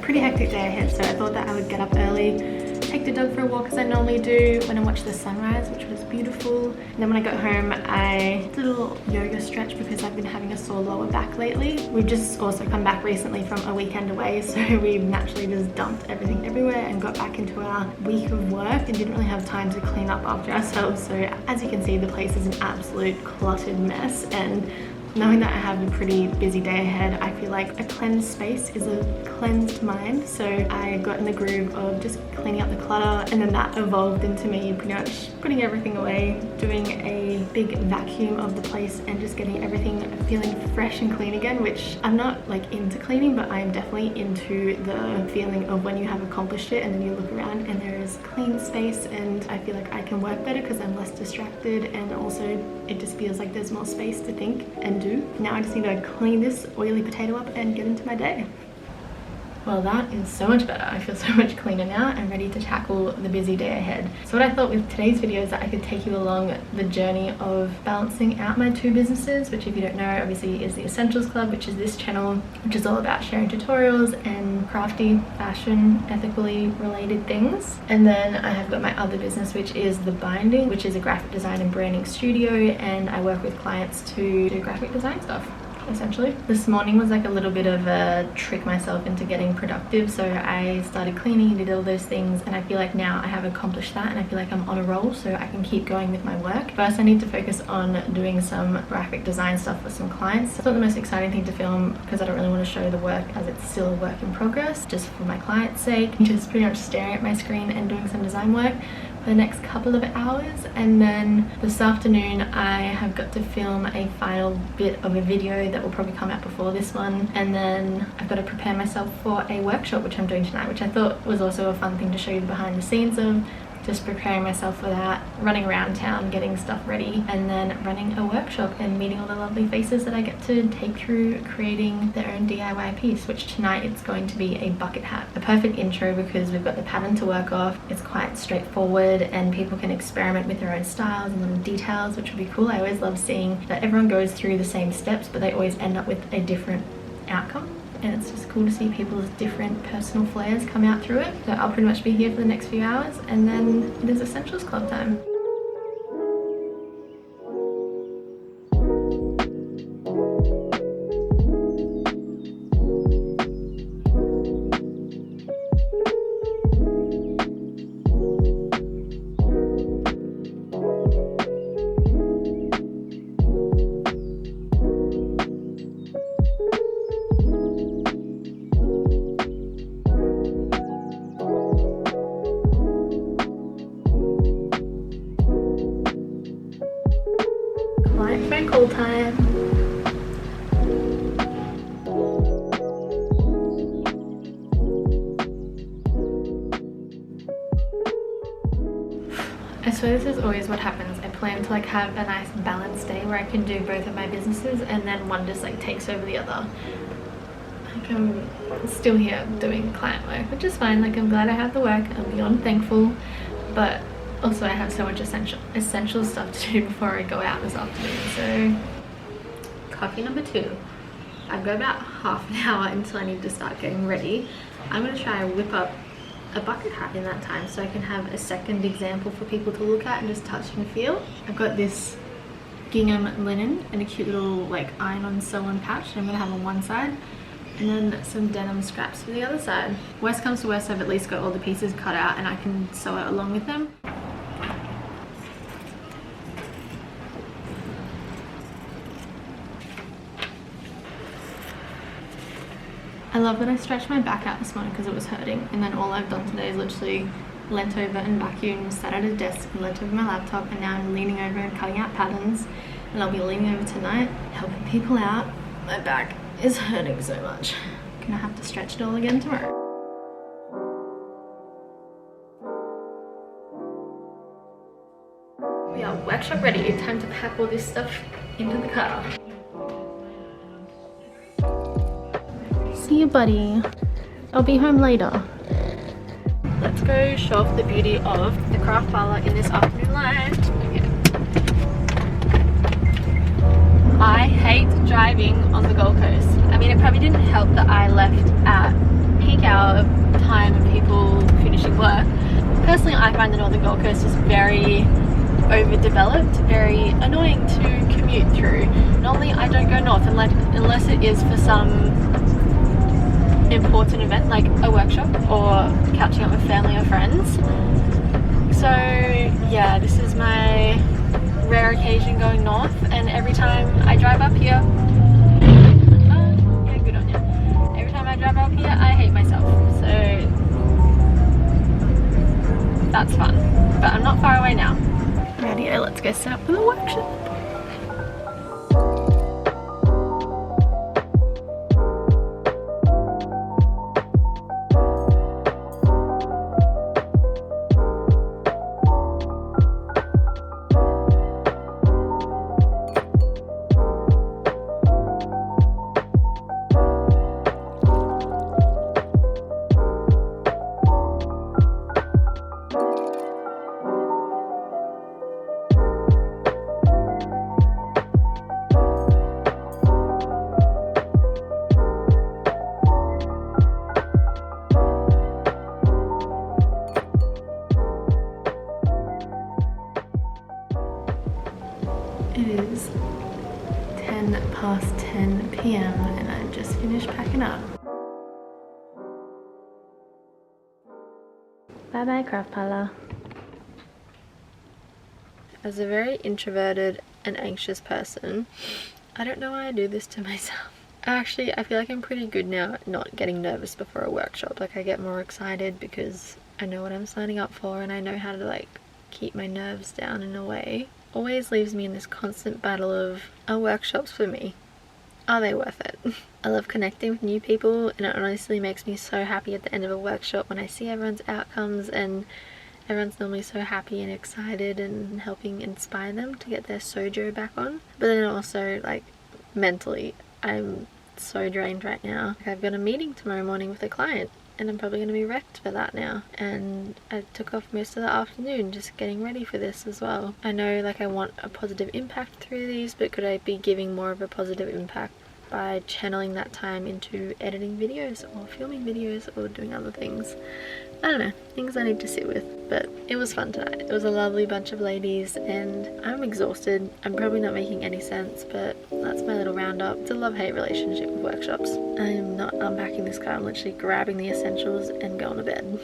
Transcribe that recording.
pretty hectic day ahead, so I thought that I would get up early, take the dog for a walk as I normally do, went and watched the sunrise, which was beautiful. And then when I got home, I did a little yoga stretch because I've been having a sore lower back lately. We've just also come back recently from a weekend away, so we've naturally just dumped everything everywhere and got back into our week of work and didn't really have time to clean up after ourselves. So as you can see, the place is an absolute cluttered mess, and knowing that I have a pretty busy day ahead, I feel like a cleansed space is a cleansed mind. So I got in the groove of just cleaning up the clutter, and then that evolved into me pretty much putting everything away, doing a big vacuum of the place and just getting everything feeling fresh and clean again, which I'm not like into cleaning, but I'm definitely into the feeling of when you have accomplished it and then you look around and there is clean space, and I feel like I can work better because I'm less distracted, and also it just feels like there's more space to think and do. Now I just need to clean this oily potato up and get into my day. Well, that is so much better. I feel so much cleaner now and ready to tackle the busy day ahead. So what I thought with today's video is that I could take you along the journey of balancing out my two businesses, which if you don't know, obviously is the Essentials Club, which is this channel, which is all about sharing tutorials and crafty, fashion, ethically related things. And then I have got my other business, which is The Binding, which is a graphic design and branding studio, and I work with clients to do graphic design stuff. Essentially, this morning was like a little bit of a trick myself into getting productive, so I started cleaning, did all those things, and I feel like now I have accomplished that and I feel like I'm on a roll, so I can keep going with my work. First I need to focus on doing some graphic design stuff for some clients. It's not the most exciting thing to film because I don't really want to show the work as it's still a work in progress, just for my client's sake. Just pretty much staring at my screen and doing some design work for the next couple of hours, and then this afternoon I have got to film a final bit of a video that will probably come out before this one, and then I've got to prepare myself for a workshop which I'm doing tonight, which I thought was also a fun thing to show you the behind the scenes of. Just preparing myself for that, running around town, getting stuff ready, and then running a workshop and meeting all the lovely faces that I get to take through creating their own DIY piece, which tonight it's going to be a bucket hat. A perfect intro because we've got the pattern to work off. It's quite straightforward and people can experiment with their own styles and little details, which would be cool. I always love seeing that everyone goes through the same steps, but they always end up with a different outcome. And it's just cool to see people's different personal flares come out through it. So I'll pretty much be here for the next few hours, and then it is Essentials Club time. Phone call time. I swear this is always what happens. I plan to like have a nice balanced day where I can do both of my businesses, and then one just like takes over the other. Like I'm still here doing client work, which is fine. Like I'm glad I have the work. I'm beyond thankful, but also I have so much essential stuff to do before I go out this afternoon. So coffee number 2. I've got about half an hour until I need to start getting ready. I'm going to try and whip up a bucket hat in that time so I can have a second example for people to look at and just touch and feel. I've got this gingham linen and a cute little like iron-on sew-on patch I'm going to have on one side, and then some denim scraps for the other side. Worst comes to worst, I've at least got all the pieces cut out and I can sew it along with them. I love that I stretched my back out this morning because it was hurting, and then all I've done today is literally leant over and vacuumed, sat at a desk and leant over my laptop, and now I'm leaning over and cutting out patterns, and I'll be leaning over tonight helping people out. My back is hurting so much. I'm gonna have to stretch it all again tomorrow. We are workshop ready. Time to pack all this stuff into the car. See you, buddy. I'll be home later. Let's go show off the beauty of the craft parlour in this afternoon light. I hate driving on the Gold Coast. I mean, it probably didn't help that I left at peak hour of time of people finishing work. Personally, I find the Northern Gold Coast is very overdeveloped, very annoying to commute through. Normally I don't go north unless it is for some important event like a workshop or catching up with family or friends. So yeah, this is my rare occasion going north, and every time I drive up here, yeah, good on you. Every time I drive up here I hate myself, so that's fun. But I'm not far away now. Radio, let's go set up for the workshop. It is 10:10 p.m. and I've just finished packing up. Bye bye craft parlour. As a very introverted and anxious person, I don't know why I do this to myself. Actually, I feel like I'm pretty good now at not getting nervous before a workshop. Like, I get more excited because I know what I'm signing up for and I know how to like keep my nerves down in a way. Always leaves me in this constant battle of, are workshops for me? Are they worth it? I love connecting with new people, and it honestly makes me so happy at the end of a workshop when I see everyone's outcomes and everyone's normally so happy and excited and helping inspire them to get their sojo back on. But then also, like, mentally, I'm so drained right now. Like, I've got a meeting tomorrow morning with a client and I'm probably going to be wrecked for that now, and I took off most of the afternoon just getting ready for this as well. I know like I want a positive impact through these, but could I be giving more of a positive impact by channeling that time into editing videos or filming videos or doing other things? I don't know, things I need to sit with. But it was fun tonight. It was a lovely bunch of ladies and I'm exhausted. I'm probably not making any sense, but that's my little roundup. It's a love-hate relationship with workshops. I'm not unpacking this car, I'm literally grabbing the essentials and going to bed.